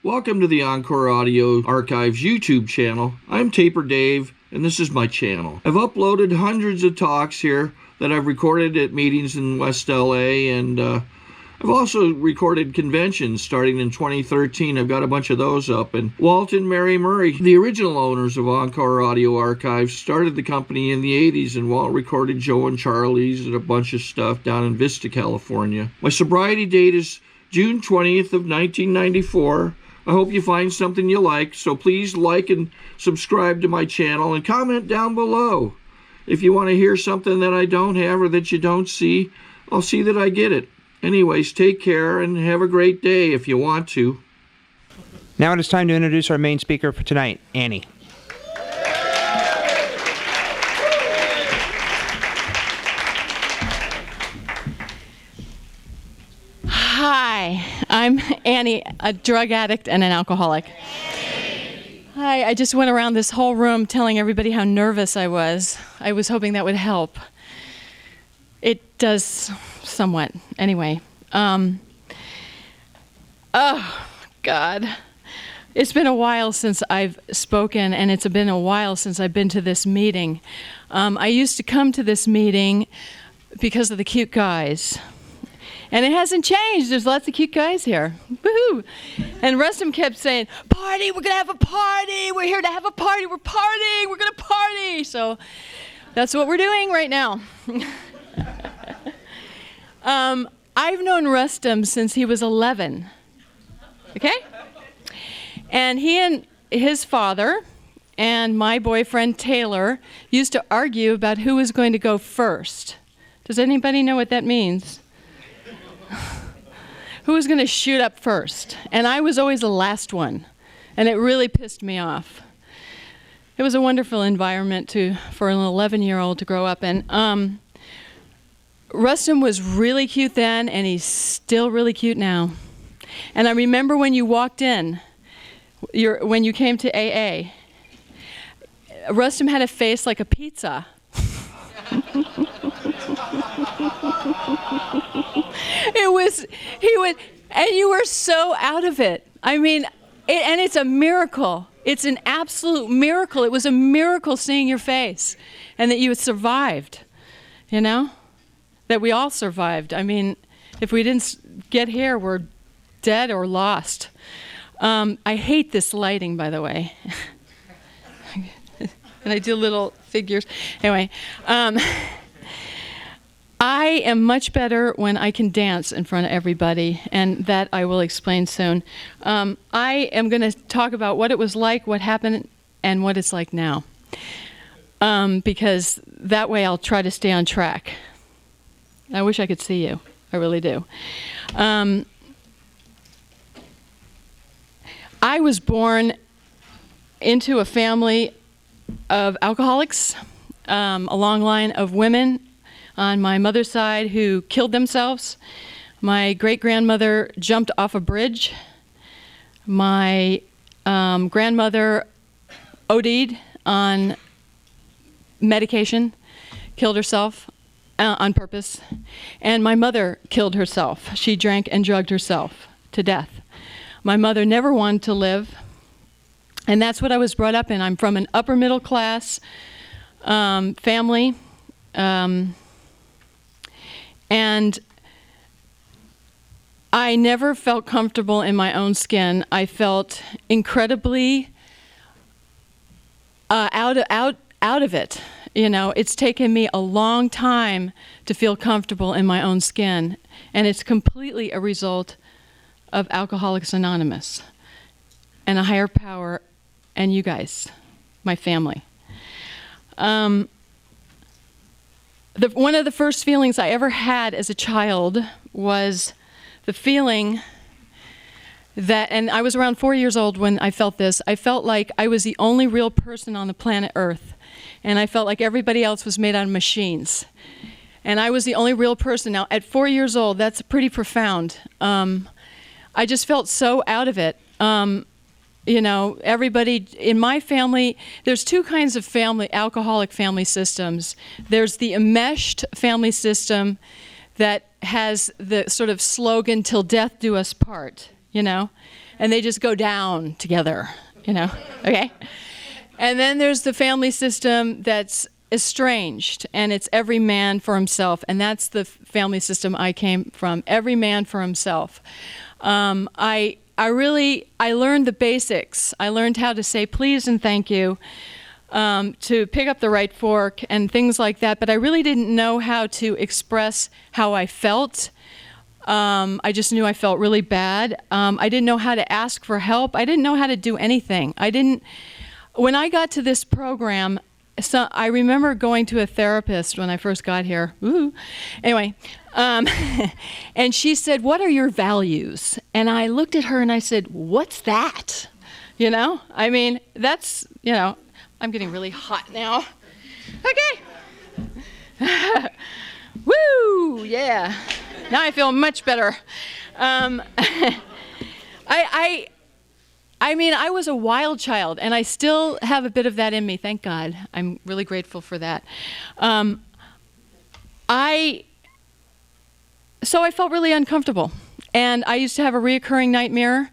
Welcome to the Encore Audio Archives YouTube channel. I'm Taper Dave, and this is my channel. I've uploaded hundreds of talks here that I've recorded at meetings in West LA, and I've also recorded conventions starting in 2013. I've got a bunch of those up. And Walt and Mary Murray, the original owners of Encore Audio Archives, started the company in the 80s, and Walt recorded Joe and Charlie's and a bunch of stuff down in Vista, California. My sobriety date is June 20th of 1994. I hope you find something you like, so please like and subscribe to my channel and comment down below. If you want to hear something that I don't have or that you don't see, I'll see that I get it. Anyways, take care and have a great day if you want to. Now it is time to introduce our main speaker for tonight, Annie. Hi, I'm Annie, a drug addict and an alcoholic. Hi, I just went around this whole room telling everybody how nervous I was. I was hoping that would help. It does somewhat. Anyway, oh, God. It's been a while since I've spoken, and it's been a while since I've been to this meeting. I used to come to this meeting because of the cute guys. And it hasn't changed. There's lots of cute guys here. Woohoo! And Rustum kept saying, party, we're going to have a party. We're here to have a party. We're partying. We're going to party. So that's what we're doing right now. I've known Rustum since he was 11. Okay? And he and his father and my boyfriend Taylor used to argue about who was going to go first. Does anybody know what that means? Who was going to shoot up first? And I was always the last one, and it really pissed me off. It was a wonderful environment for an 11-year-old to grow up in. Rustum was really cute then, and he's still really cute now. And I remember when you walked in, when you came to AA, Rustum had a face like a pizza. And you were so out of it. I mean, and it's a miracle. It's an absolute miracle. It was a miracle seeing your face and that you had survived, you know? That we all survived. I mean, if we didn't get here, we're dead or lost. I hate this lighting, by the way. And I do little figures. Anyway, I am much better when I can dance in front of everybody, and that I will explain soon. I am going to talk about what it was like, what happened, and what it's like now. Because that way I'll try to stay on track. I wish I could see you. I really do. I was born into a family of alcoholics, a long line of women on my mother's side who killed themselves. My great-grandmother jumped off a bridge. My grandmother OD'd on medication, killed herself on purpose. And my mother killed herself. She drank and drugged herself to death. My mother never wanted to live, and that's what I was brought up in. I'm from an upper middle class family. And I never felt comfortable in my own skin. I felt incredibly out of it. You know, it's taken me a long time to feel comfortable in my own skin, and it's completely a result of Alcoholics Anonymous and a higher power and you guys, my family. One of the first feelings I ever had as a child was the feeling that, and I was around 4 years old when I felt this, I felt like I was the only real person on the planet Earth. And I felt like everybody else was made out of machines. And I was the only real person. Now, at 4 years old, that's pretty profound. I just felt so out of it. You know, everybody in my family, there's two kinds of alcoholic family systems. There's the enmeshed family system that has the sort of slogan, "Till death do us part," you know? and they just go down together, okay? And then there's the family system that's estranged, and it's every man for himself, and that's the family system I came from, every man for himself. I learned the basics. I learned how to say please and thank you, to pick up the right fork and things like that, but I really didn't know how to express how I felt. I just knew I felt really bad. I didn't know how to ask for help. I didn't know how to do anything. When I got to this program, so I remember going to a therapist when I first got here. Ooh. Anyway, and she said, "What are your values?" And I looked at her and I said, "What's that?" That's, I'm getting really hot now. Okay. Woo, yeah. Now I feel much better. I was a wild child, and I still have a bit of that in me, thank God. I'm really grateful for that. So I felt really uncomfortable. And I used to have a reoccurring nightmare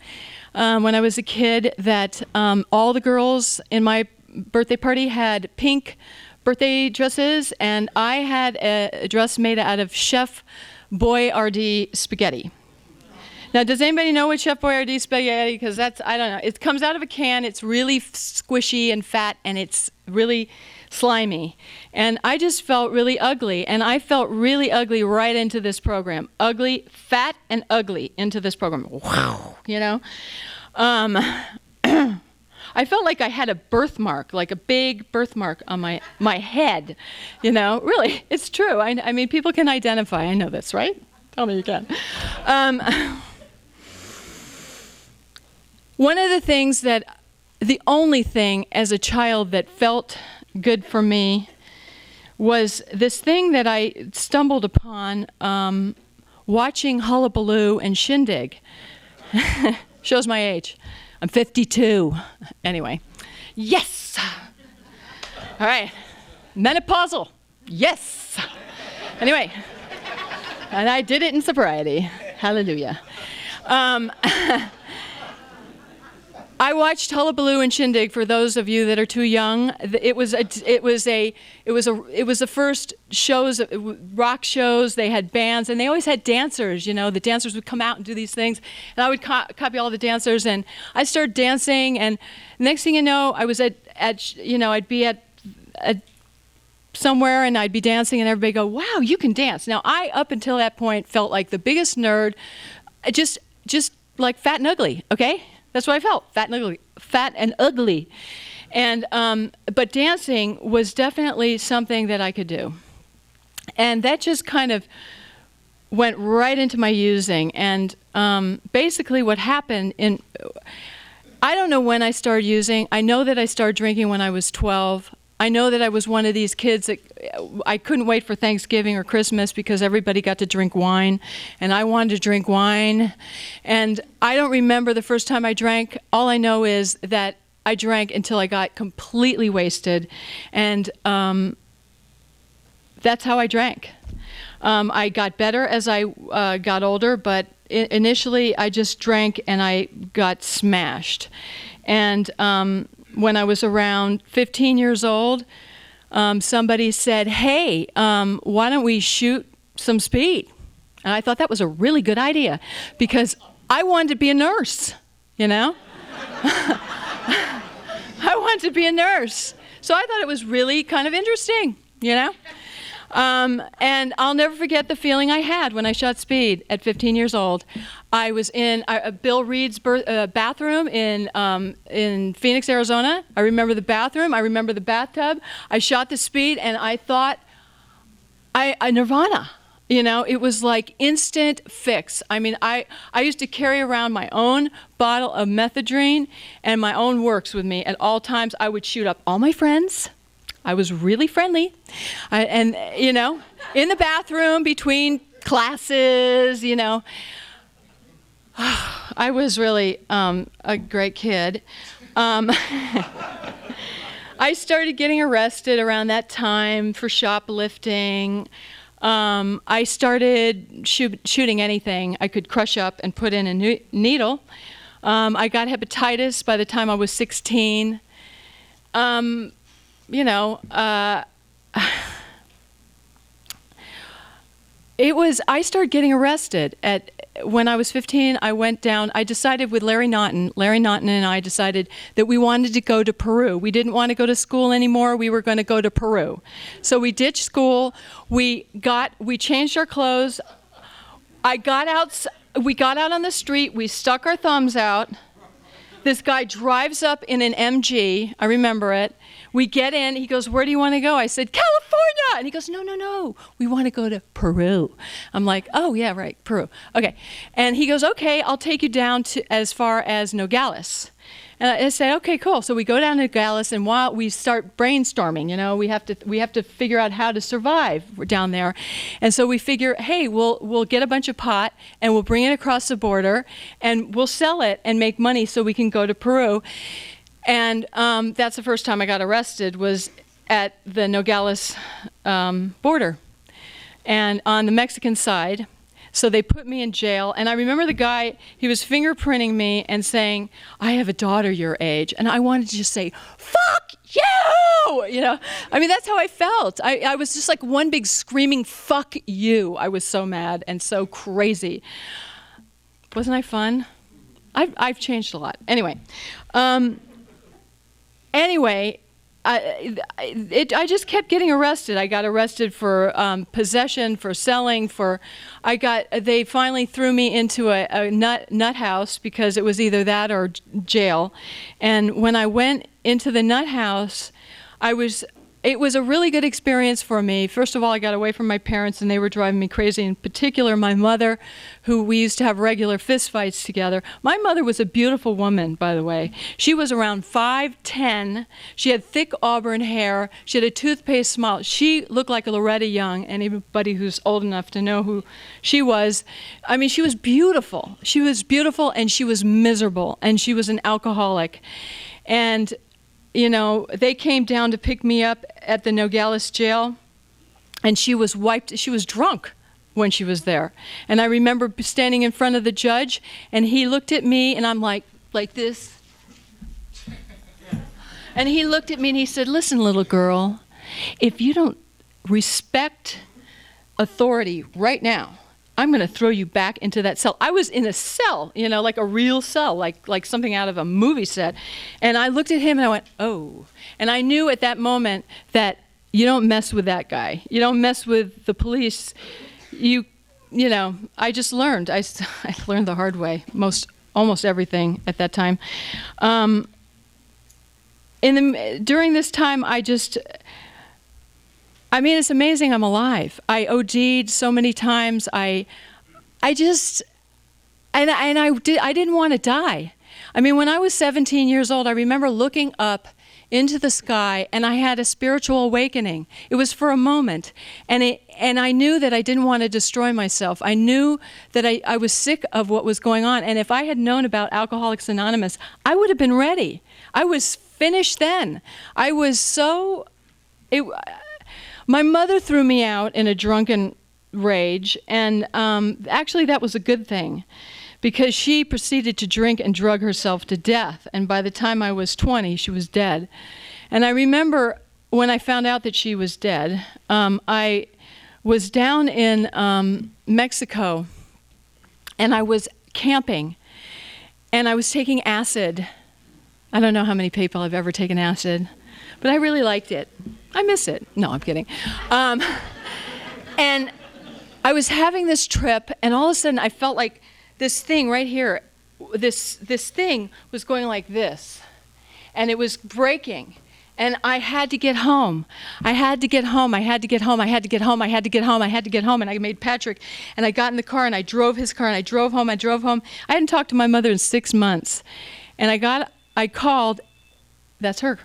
when I was a kid that all the girls in my birthday party had pink birthday dresses, and I had a dress made out of Chef Boyardee spaghetti. Now, does anybody know what Chef Boyardee spaghetti? Because I don't know. It comes out of a can. It's really squishy and fat, and it's really slimy. And I just felt really ugly, and I felt really ugly right into this program. Ugly, fat, and ugly into this program. Wow, I felt like I had a birthmark, like a big birthmark on my head. Really, it's true. I mean, people can identify. I know this, right? Tell me you can. One of the things the only thing as a child that felt good for me was this thing that I stumbled upon watching Hullabaloo and Shindig. Shows my age. I'm 52. Anyway. Yes! All right. Menopausal. Yes! Anyway. And I did it in sobriety. Hallelujah. I watched Hullabaloo and Shindig. For those of you that are too young, it was the first shows, rock shows. They had bands, and they always had dancers. The dancers would come out and do these things, and I would copy all the dancers. And I started dancing, and next thing you know, I was I'd be at somewhere, and I'd be dancing, and everybody go, "Wow, you can dance." Now, I up until that point felt like the biggest nerd, just like fat and ugly. Okay. That's what I felt, fat and ugly. And, but dancing was definitely something that I could do. And that just kind of went right into my using. And basically what happened I don't know when I started using. I know that I started drinking when I was 12. I know that I was one of these kids that I couldn't wait for Thanksgiving or Christmas because everybody got to drink wine, and I wanted to drink wine. And I don't remember the first time I drank. All I know is that I drank until I got completely wasted, and that's how I drank. I got better as I got older, but initially I just drank and I got smashed. And when I was around 15 years old, somebody said, "Hey, why don't we shoot some speed?" And I thought that was a really good idea because I wanted to be a nurse, I wanted to be a nurse. So I thought it was really kind of interesting, And I'll never forget the feeling I had when I shot speed at 15 years old. I was in Bill Reed's bathroom in Phoenix, Arizona. I remember the bathroom. I remember the bathtub. I shot the speed, and I thought, I nirvana. It was like instant fix. I mean, I used to carry around my own bottle of methadone and my own works with me at all times. I would shoot up all my friends. I was really friendly. In the bathroom between classes, I was really a great kid. I started getting arrested around that time for shoplifting. I started shooting anything I could crush up and put in a needle. I got hepatitis by the time I was 16. I started getting arrested when I was 15. I decided with Larry Naughton and I decided that we wanted to go to Peru. We didn't want to go to school anymore. We were going to go to Peru. So we ditched school. We changed our clothes. We got out on the street. We stuck our thumbs out. This guy drives up in an MG. I remember it. We get in. He goes, "Where do you want to go?" I said, "California." And he goes, "No. We want to go to Peru." I'm like, "Oh, yeah, right, Peru. Okay." And he goes, "Okay, I'll take you down to as far as Nogales." And I said, "Okay, cool." So we go down to Nogales, and while we start brainstorming, we have to figure out how to survive down there. And so we figure, hey, we'll get a bunch of pot and we'll bring it across the border and we'll sell it and make money so we can go to Peru. And that's the first time I got arrested, was at the Nogales border and on the Mexican side. So they put me in jail, and I remember the guy, he was fingerprinting me and saying, "I have a daughter your age." And I wanted to just say, "Fuck you!" That's how I felt. I was just like one big screaming, "Fuck you." I was so mad and so crazy. Wasn't I fun? I've changed a lot. Anyway. I just kept getting arrested. I got arrested for possession, for selling, they finally threw me into a nut house because it was either that or jail. And when I went into the nut house, it was a really good experience for me. First of all, I got away from my parents, and they were driving me crazy. In particular, my mother, who we used to have regular fist fights together. My mother was a beautiful woman, by the way. She was around 5'10". She had thick auburn hair. She had a toothpaste smile. She looked like a Loretta Young. Anybody who's old enough to know who she was. She was beautiful. She was beautiful, and she was miserable, and she was an alcoholic. And they came down to pick me up at the Nogales jail, and she was drunk when she was there. And I remember standing in front of the judge, and he looked at me, and I'm like this. And he looked at me and he said, "Listen, little girl, if you don't respect authority right now, I'm going to throw you back into that cell." I was in a cell, like a real cell, like something out of a movie set. And I looked at him and I went, "Oh." And I knew at that moment that you don't mess with that guy. You don't mess with the police. I just learned. I learned the hard way, almost everything at that time. During this time, it's amazing I'm alive. I OD'd so many times. I didn't want to die. When I was 17 years old, I remember looking up into the sky, and I had a spiritual awakening. It was for a moment, and I knew that I didn't want to destroy myself. I knew that I was sick of what was going on, and if I had known about Alcoholics Anonymous, I would have been ready. I was finished then. My mother threw me out in a drunken rage, and actually that was a good thing, because she proceeded to drink and drug herself to death, and by the time I was 20, she was dead. And I remember when I found out that she was dead, I was down in Mexico, and I was camping, and I was taking acid. I don't know how many people have ever taken acid, but I really liked it. I miss it. No, I'm kidding. And I was having this trip, and all of a sudden I felt like this thing right here, this thing was going like this, and it was breaking, and I had to get home. I had to get home. And I made Patrick, and I got in the car, and I drove his car, and I drove home. I hadn't talked to my mother in 6 months, and I called. That's her.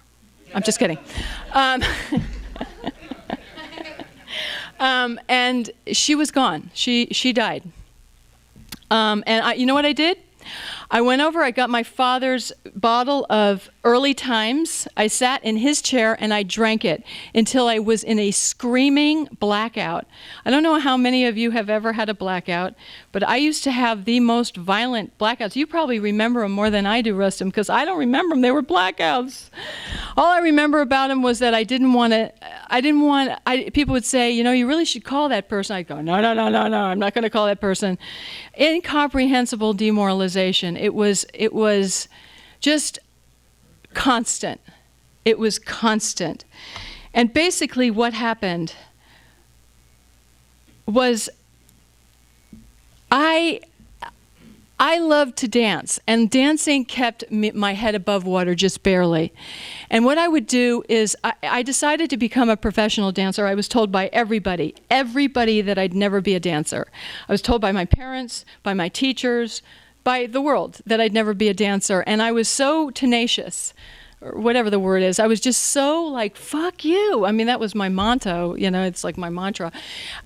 I'm just kidding. And she was gone. She died. And you know what I did? I went over, I got my father's bottle of Early Times. I sat in his chair and I drank it until I was in a screaming blackout. I don't know how many of you have ever had a blackout, but I used to have the most violent blackouts. You probably remember them more than I do, Rustum, because I don't remember them. They were blackouts. All I remember about them was that people would say, you know, you really should call that person. I'd go, no, I'm not going to call that person. Incomprehensible demoralization. It was just constant. It was constant. And basically what happened was I loved to dance, and dancing kept my head above water just barely. And what I would do is I decided to become a professional dancer. I was told by everybody that I'd never be a dancer. I was told by my parents, by my teachers, by the world that I'd never be a dancer. And I was so tenacious, or whatever the word is. I was just so like, fuck you. I mean, that was my motto, you know, it's like my mantra.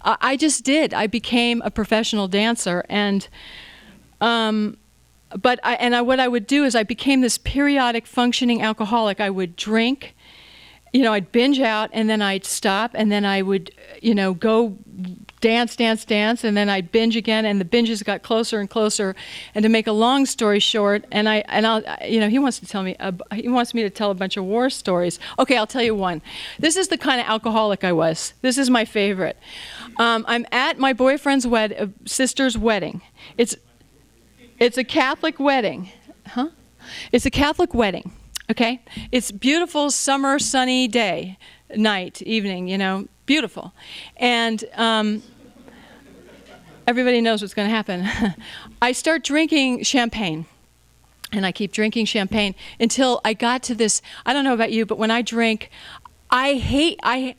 I just did. I became a professional dancer. And what I would do is I became this periodic functioning alcoholic. I would drink, you know, I'd binge out, and then I'd stop, and then I would, you know, go dance, and then I'd binge again, and the binges got closer and closer. And to make a long story short, he wants me to tell a bunch of war stories. Okay, I'll tell you one. This is the kind of alcoholic I was. This is my favorite. I'm at my boyfriend's sister's wedding. It's a Catholic wedding. It's a Catholic wedding, okay? It's beautiful summer, sunny day, night, evening, you know, beautiful. And everybody knows what's going to happen. I start drinking champagne, and I keep drinking champagne until I got to this, I don't know about you, but when I drink,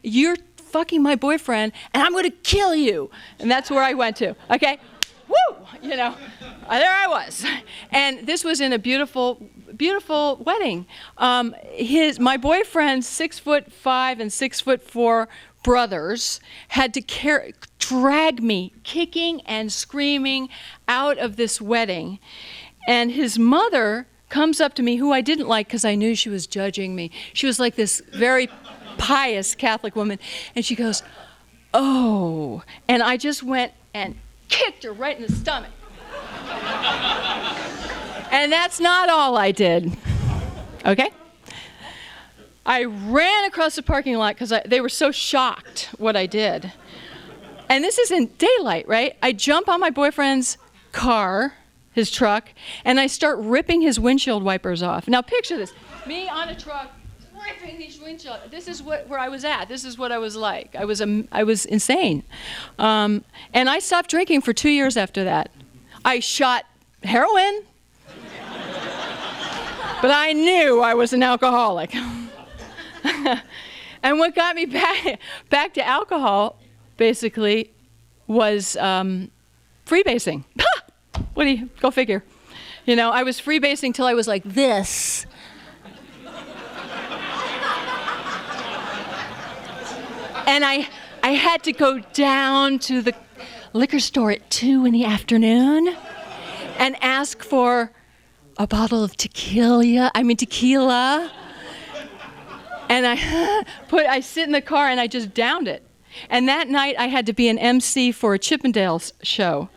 you're fucking my boyfriend, and I'm going to kill you. And that's where I went to, okay? Woo! You know, there I was. And this was in a beautiful, beautiful wedding. My boyfriend's 6'5" and 6'4" brothers had to drag me, kicking and screaming, out of this wedding. And his mother comes up to me, who I didn't like because I knew she was judging me. She was like this very pious Catholic woman. And she goes, oh. And I just went and kicked her right in the stomach. And that's not all I did, okay? I ran across the parking lot because they were so shocked what I did. And this is in daylight, right? I jump on my boyfriend's car, his truck, and I start ripping his windshield wipers off. Now picture this, me on a truck, ripping these windshield. This is where I was at. This is what I was like. I was insane. And I stopped drinking for 2 years after that. I shot heroin, but I knew I was an alcoholic. And what got me back to alcohol, basically, was freebasing. Go figure. You know, I was freebasing till I was like this. And I had to go down to the liquor store at 2 in the afternoon and ask for a bottle of tequila. And I sit in the car and I just downed it. And that night I had to be an MC for a Chippendales show.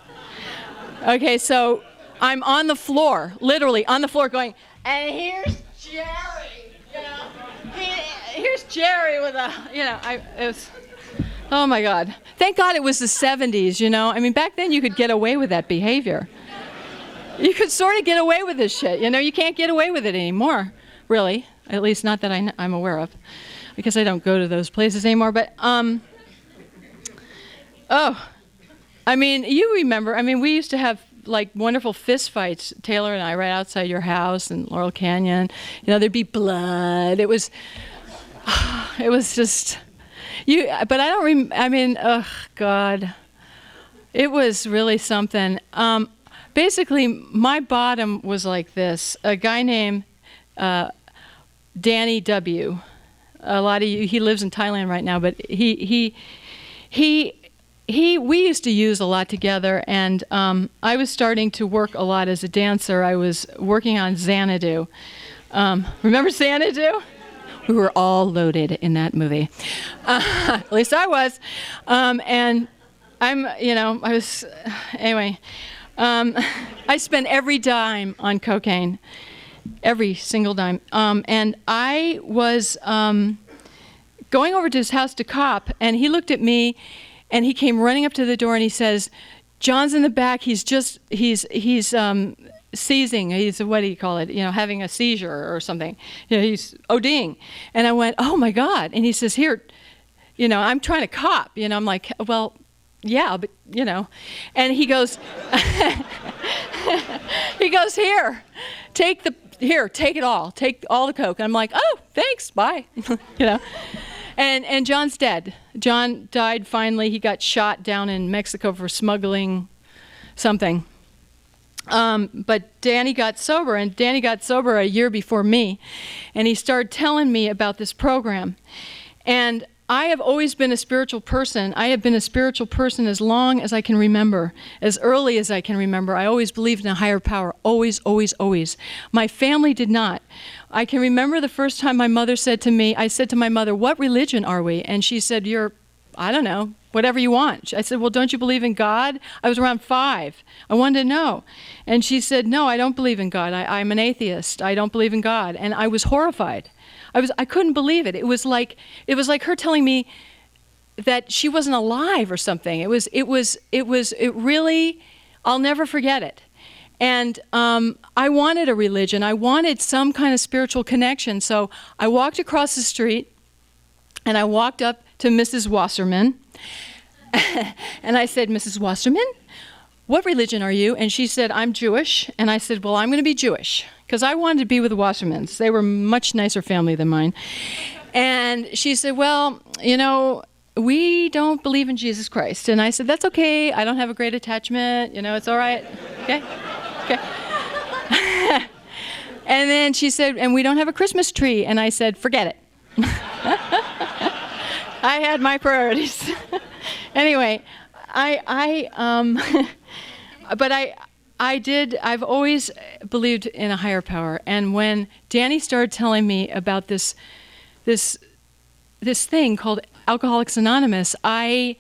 Okay, so I'm on the floor, literally on the floor going, and here's Jerry, you know. Here's Jerry with oh my God. Thank God it was the 70s, you know. I mean, back then you could get away with that behavior. You could sort of get away with this shit, you know. You can't get away with it anymore, really. At least not that I'm aware of, because I don't go to those places anymore. But, I mean, you remember, I mean, we used to have like wonderful fist fights, Taylor and I, right outside your house in Laurel Canyon. You know, there'd be blood. It was just, but I don't oh God. It was really something. Basically, my bottom was like this. A guy named Danny W. A lot of you, he lives in Thailand right now, but he we used to use a lot together, and I was starting to work a lot as a dancer. I was working on Xanadu. Remember Xanadu? We were all loaded in that movie. At least I was. And anyway, I spent every dime on cocaine, every single dime. And I was going over to his house to cop, and he looked at me, and he came running up to the door, and he says, "John's in the back. He's seizing. He's, what do you call it? Having a seizure or something. He's ODing." And I went, "Oh my God!" And he says, "Here, I'm trying to cop." I'm like, "Well, yeah, but And he goes, "Here, take it all. Take all the coke." And I'm like, "Oh, thanks, bye." And John's dead. John died finally. He got shot down in Mexico for smuggling something. But Danny got sober, and Danny got sober a year before me, and he started telling me about this program. And I have always been a spiritual person. I have been a spiritual person as long as I can remember, as early as I can remember. I always believed in a higher power, always, always, always. My family did not. I can remember the first time my mother said to me, I said to my mother, "What religion are we?" And she said, "I don't know, whatever you want." I said, "Well, don't you believe in God?" I was around 5. I wanted to know. And she said, "No, I don't believe in God. I'm an atheist. I don't believe in God." And I was horrified. I couldn't believe it. It was like her telling me that she wasn't alive or something. It really, I'll never forget it. And I wanted a religion. I wanted some kind of spiritual connection. So I walked across the street, and I walked up to Mrs. Wasserman, and I said, "Mrs. Wasserman, what religion are you?" And she said, "I'm Jewish." And I said, "Well, I'm going to be Jewish," because I wanted to be with the Wassermans. They were a much nicer family than mine. And she said, "Well, we don't believe in Jesus Christ." And I said, "That's okay. I don't have a great attachment. It's all right." Okay? Okay. And then she said, "And we don't have a Christmas tree." And I said, "Forget it." I had my priorities. Anyway, I've always believed in a higher power. And when Danny started telling me about this thing called Alcoholics Anonymous, I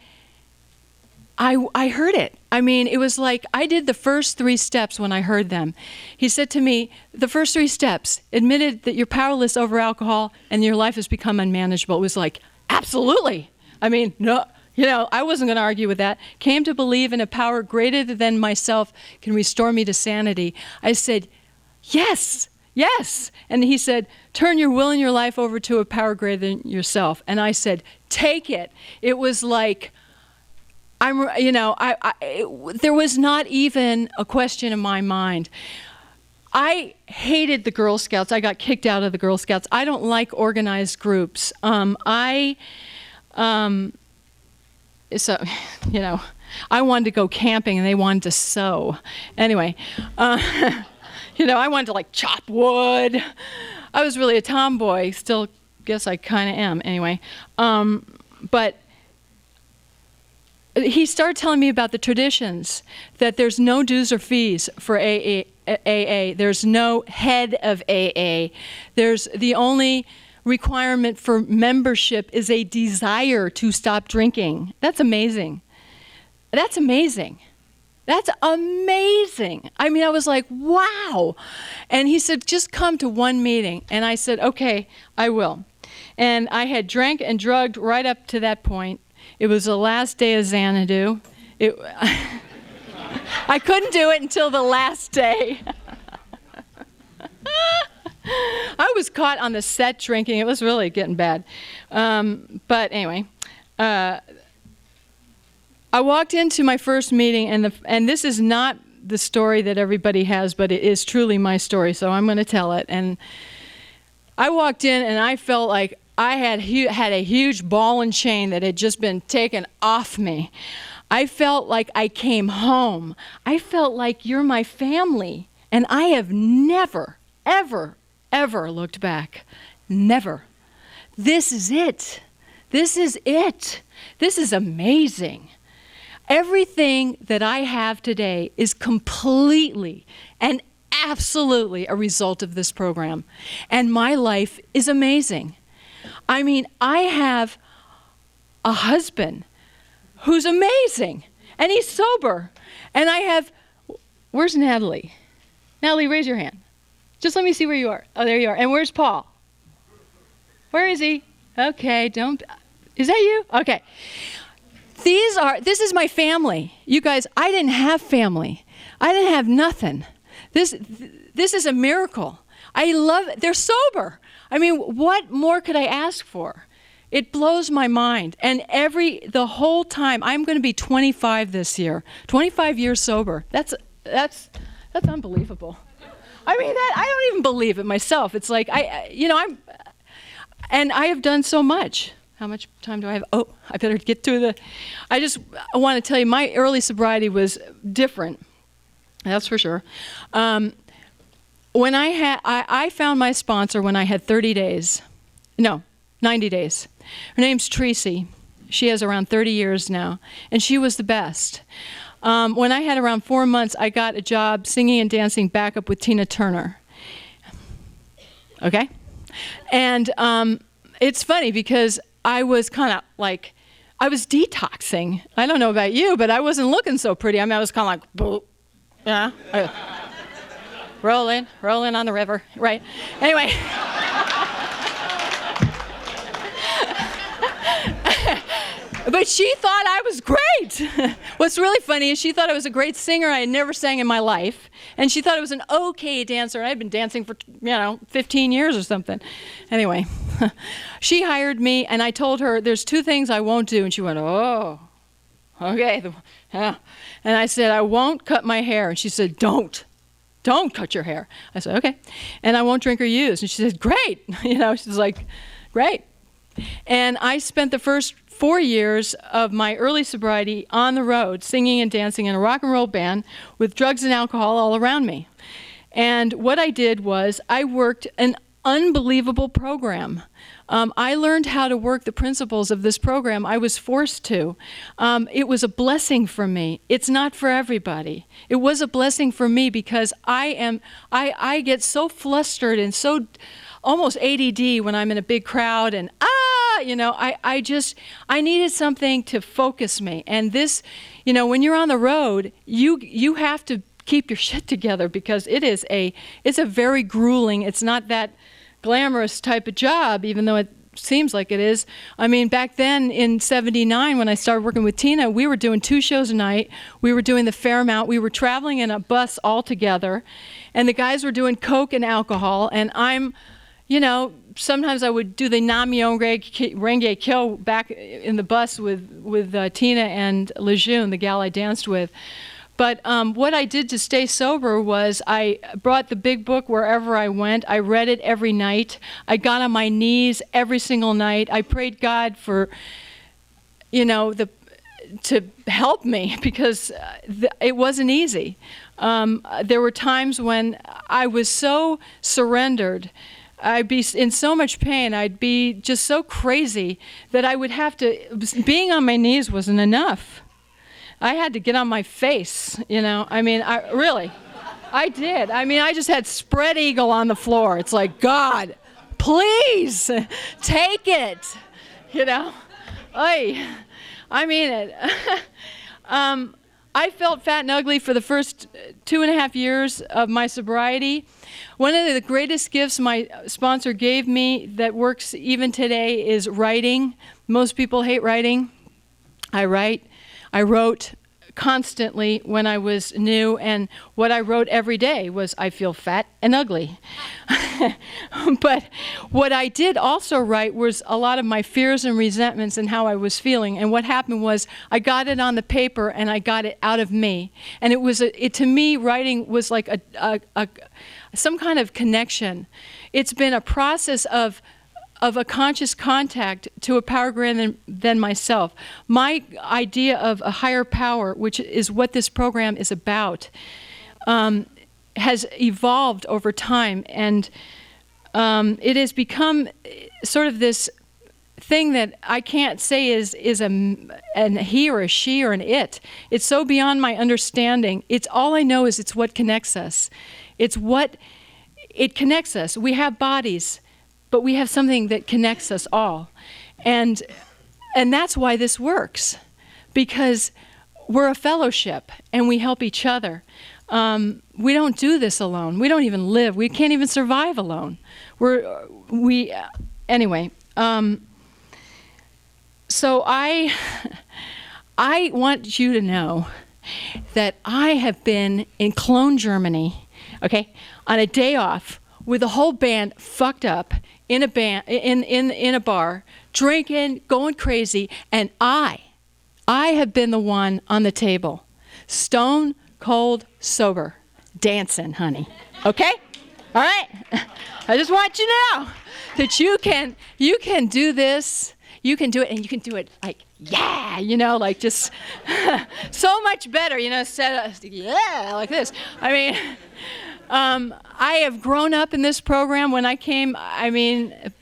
heard it. I mean, it was like I did the first 3 steps when I heard them. He said to me, the first 3 steps, admitted that you're powerless over alcohol and your life has become unmanageable. It was like, absolutely. I mean, no, I wasn't going to argue with that. Came to believe in a power greater than myself can restore me to sanity. I said, yes, yes. And he said, turn your will and your life over to a power greater than yourself. And I said, take it. It was like, there was not even a question in my mind. I hated the Girl Scouts. I got kicked out of the Girl Scouts. I don't like organized groups. I wanted to go camping and they wanted to sew. Anyway, I wanted to chop wood. I was really a tomboy. Still guess I kind of am. Anyway, but he started telling me about the traditions, that there's no dues or fees for AA. There's no head of AA. There's the only requirement for membership is a desire to stop drinking. That's amazing. That's amazing. That's amazing. I mean, I was like, wow. And he said, just come to one meeting. And I said, okay, I will. And I had drank and drugged right up to that point. It was the last day of Xanadu. I couldn't do it until the last day. I was caught on the set drinking. It was really getting bad. But anyway, I walked into my first meeting, and this is not the story that everybody has, but it is truly my story, so I'm going to tell it. And I walked in, and I felt like I had a huge ball and chain that had just been taken off me. I felt like I came home. I felt like you're my family. And I have never, ever, ever looked back. Never. This is it. This is it. This is amazing. Everything that I have today is completely and absolutely a result of this program. And my life is amazing. I mean, I have a husband who's amazing, and he's sober. And I have, where's Natalie? Natalie, raise your hand. Just let me see where you are. Oh, there you are. And where's Paul? Where is he? Okay, is that you? Okay. This is my family. You guys, I didn't have family. I didn't have nothing. This is a miracle. I love it. They're sober. I mean, what more could I ask for? It blows my mind. And the whole time, I'm going to be 25 this year. 25 years sober. That's unbelievable. I mean, I don't even believe it myself. It's like, and I have done so much. How much time do I have? Oh, I better get to I want to tell you, my early sobriety was different. That's for sure. When I found my sponsor when I had 90 days. Her name's Tracy. She has around 30 years now, and she was the best. When I had around 4 months, I got a job singing and dancing backup with Tina Turner. Okay? And it's funny because I was kind of like, I was detoxing. I don't know about you, but I wasn't looking so pretty. I mean, I was kind of like, boop, yeah, rolling on the river, right? Anyway. But she thought I was great. What's really funny is she thought I was a great singer. I had never sang in my life. And she thought I was an okay dancer. I had been dancing for, 15 years or something. Anyway, she hired me, and I told her, there's 2 things I won't do. And she went, oh, okay. Yeah. And I said, I won't cut my hair. And she said, don't cut your hair. I said, okay. And I won't drink or use. And she said, great. She's like, great. And I spent the first 4 years of my early sobriety on the road, singing and dancing in a rock and roll band with drugs and alcohol all around me. And what I did was I worked an unbelievable program. I learned how to work the principles of this program. I was forced to. It was a blessing for me. It's not for everybody. It was a blessing for me because I get so flustered and so almost ADD when I'm in a big crowd and I needed something to focus me. And this, when you're on the road, you have to keep your shit together because it's a very grueling, it's not that glamorous type of job, even though it seems like it is. I mean, back then in 79, when I started working with Tina, we were doing 2 shows a night. We were doing the Fairmount. We were traveling in a bus all together. And the guys were doing coke and alcohol. And I'm, sometimes I would do the Namyo Renge Kyo back in the bus with Tina and Lejeune, the gal I danced with. But what I did to stay sober was I brought the big book wherever I went. I read it every night. I got on my knees every single night. I prayed God for, to help me because it wasn't easy. There were times when I was so surrendered. I'd be in so much pain. I'd be just so crazy that I would have to, being on my knees wasn't enough. I had to get on my face, I mean, I did. I mean, I just had spread eagle on the floor. It's like, God, please take it, I mean it. I felt fat and ugly for the first 2.5 years of my sobriety. One of the greatest gifts my sponsor gave me that works even today is writing. Most people hate writing. I wrote constantly when I was new, and what I wrote every day was, I feel fat and ugly. But what I did also write was a lot of my fears and resentments and how I was feeling. And what happened was I got it on the paper and I got it out of me. And to me, writing was like some kind of connection. It's been a process of a conscious contact to a power greater than myself. My idea of a higher power, which is what this program is about, has evolved over time, and it has become sort of this thing that I can't say is an he or a she or an it. It's so beyond my understanding. It's all I know is it's what connects us. It connects us. We have bodies, but we have something that connects us all. And that's why this works, because we're a fellowship and we help each other. We don't do this alone. We don't even live. We can't even survive alone. Anyway. So I want you to know that I have been in Cologne, Germany, okay, on a day off with the whole band fucked up in a bar, drinking, going crazy, and I have been the one on the table, stone cold sober, dancing, honey. Okay? All right? I just want you to know that you can do this. You can do it, and you can do it like, yeah, like just so much better, instead of, yeah, like this. I mean, I have grown up in this program. When I came,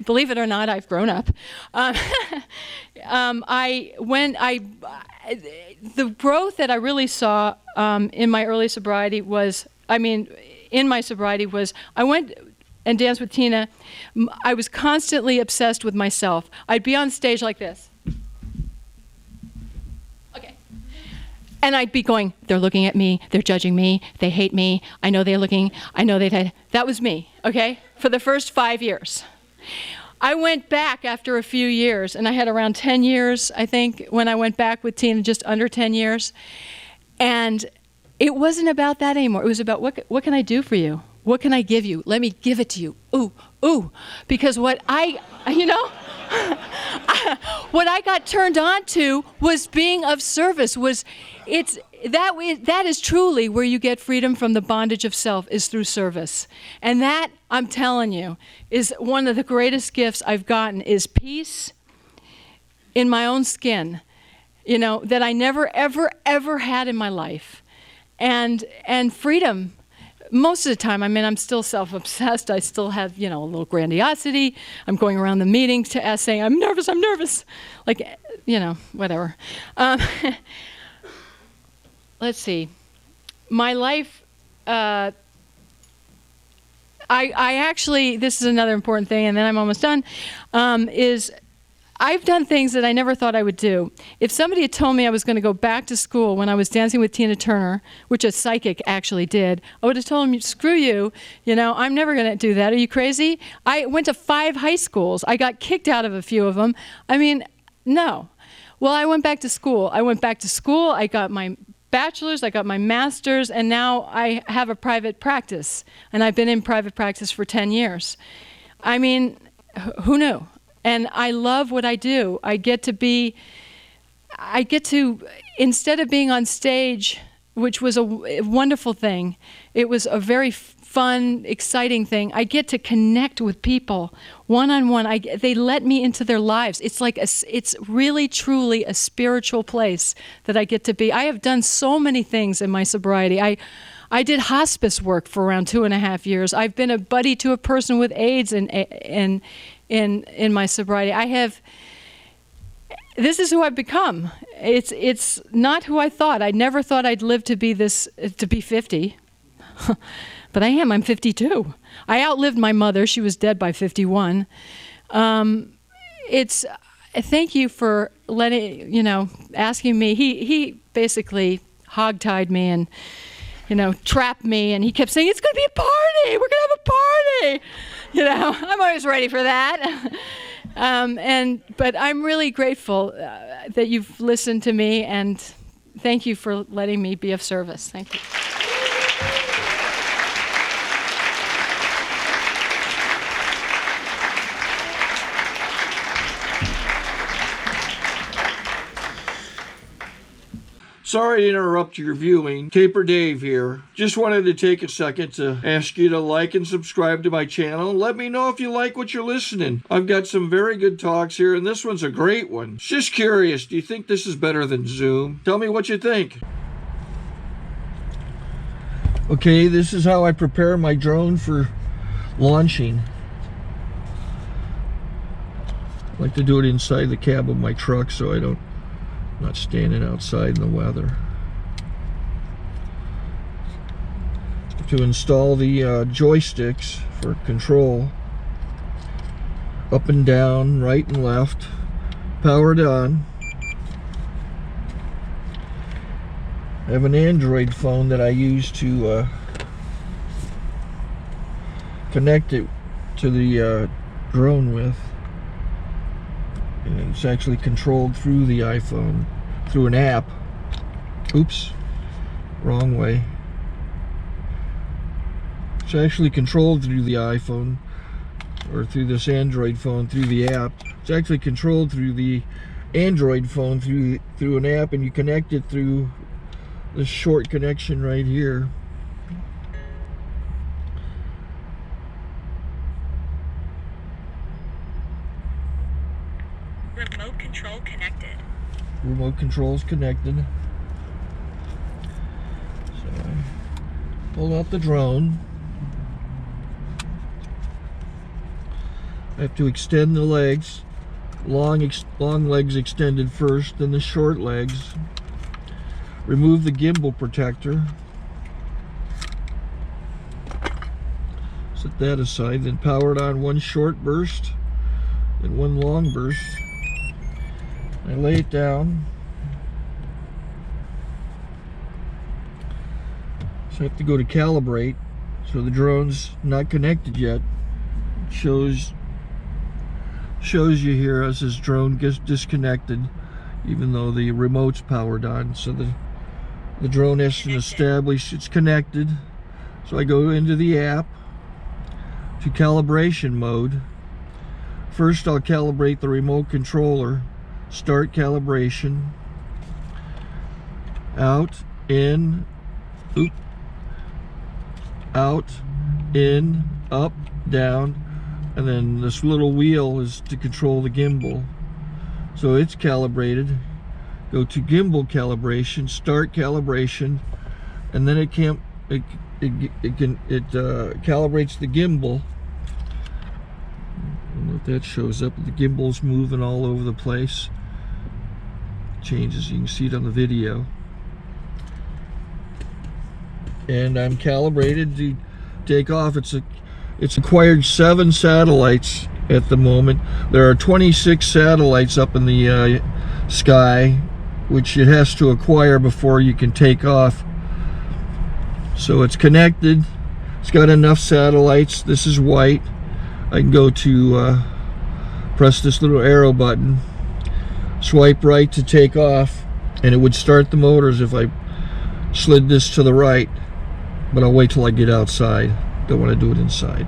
believe it or not, I've grown up. The growth that I really saw in my early sobriety was, I went and danced with Tina. I was constantly obsessed with myself. I'd be on stage like this. Okay. And I'd be going, they're looking at me, they're judging me, they hate me, I know they're looking, I know that was me, okay? For the first 5 years. I went back after a few years, and I had around 10 years, I think, when I went back with Tina, just under 10 years. And it wasn't about that anymore. It was about, what can I do for you? What can I give you? Let me give it to you. Ooh. Because what I got turned on to was being of service. That is truly where you get freedom from the bondage of self, is through service. And that, I'm telling you, is one of the greatest gifts I've gotten, is peace in my own skin, that I never, ever, ever had in my life. And freedom. Most of the time, I'm still self-obsessed. I still have, a little grandiosity. I'm going around the meeting saying, I'm nervous. Like, whatever. Let's see. My life, I actually, this is another important thing, and then I'm almost done, is I've done things that I never thought I would do. If somebody had told me I was going to go back to school when I was dancing with Tina Turner, which a psychic actually did, I would have told him, screw you, I'm never going to do that. Are you crazy? I went to 5 high schools. I got kicked out of a few of them. No. Well, I went back to school. I got my bachelor's, I got my master's, and now I have a private practice. And I've been in private practice for 10 years. Who knew? And I love what I do. I get to, instead of being on stage, which was a wonderful thing, it was a very fun, exciting thing. I get to connect with people one-on-one. They let me into their lives. It's really, truly a spiritual place that I get to be. I have done so many things in my sobriety. I did hospice work for around 2.5 years. I've been a buddy to a person with AIDS in my sobriety. This is who I've become. It's not who I thought. I never thought I'd live to be 50. But I am. I'm 52. I outlived my mother. She was dead by 51. Thank you for asking me. He basically hogtied me and trapped me, and he kept saying, it's going to be a party. We're going to have a party. I'm always ready for that. But I'm really grateful that you've listened to me, and thank you for letting me be of service. Thank you. Sorry to interrupt your viewing. Taper Dave here. Just wanted to take a second to ask you to like and subscribe to my channel. Let me know if you like what you're listening. I've got some very good talks here, and this one's a great one. Just curious, do you think this is better than Zoom? Tell me what you think. Okay, this is how I prepare my drone for launching. I like to do it inside the cab of my truck so I'm not standing outside in the weather. To install the joysticks for control, up and down, right and left, powered on. I have an Android phone that I use to connect it to the drone with. And it's actually controlled through the iPhone, through an app. Oops, wrong way. It's actually controlled through the iPhone, or through this Android phone, through the app. It's actually controlled through the Android phone, through an app, and you connect it through this short connection right here. Remote control connected. Remote control's connected. So I pull out the drone. I have to extend the legs. Long legs extended first, then the short legs. Remove the gimbal protector. Set that aside, then power it on one short burst and one long burst. I lay it down. So I have to go to calibrate. So the drone's not connected yet. It shows you here as this drone gets disconnected, even though the remote's powered on. So the drone has to establish it's connected. So I go into the app to calibration mode. First I'll calibrate the remote controller. Start calibration. Out, in, oop, out, in, up, down, and then this little wheel is to control the gimbal. So it's calibrated. Go to gimbal calibration, start calibration, and then it calibrates the gimbal. I don't know if that shows up. The gimbal's moving all over the place. Changes, you can see it on the video. And I'm calibrated to take off. It's acquired 7 satellites at the moment. There are 26 satellites up in the sky, which it has to acquire before you can take off. So it's connected. It's got enough satellites. This is white. I can go to press this little arrow button, swipe right to take off, and it would start the motors if I slid this to the right. But I'll wait till I get outside. Don't want to do it inside.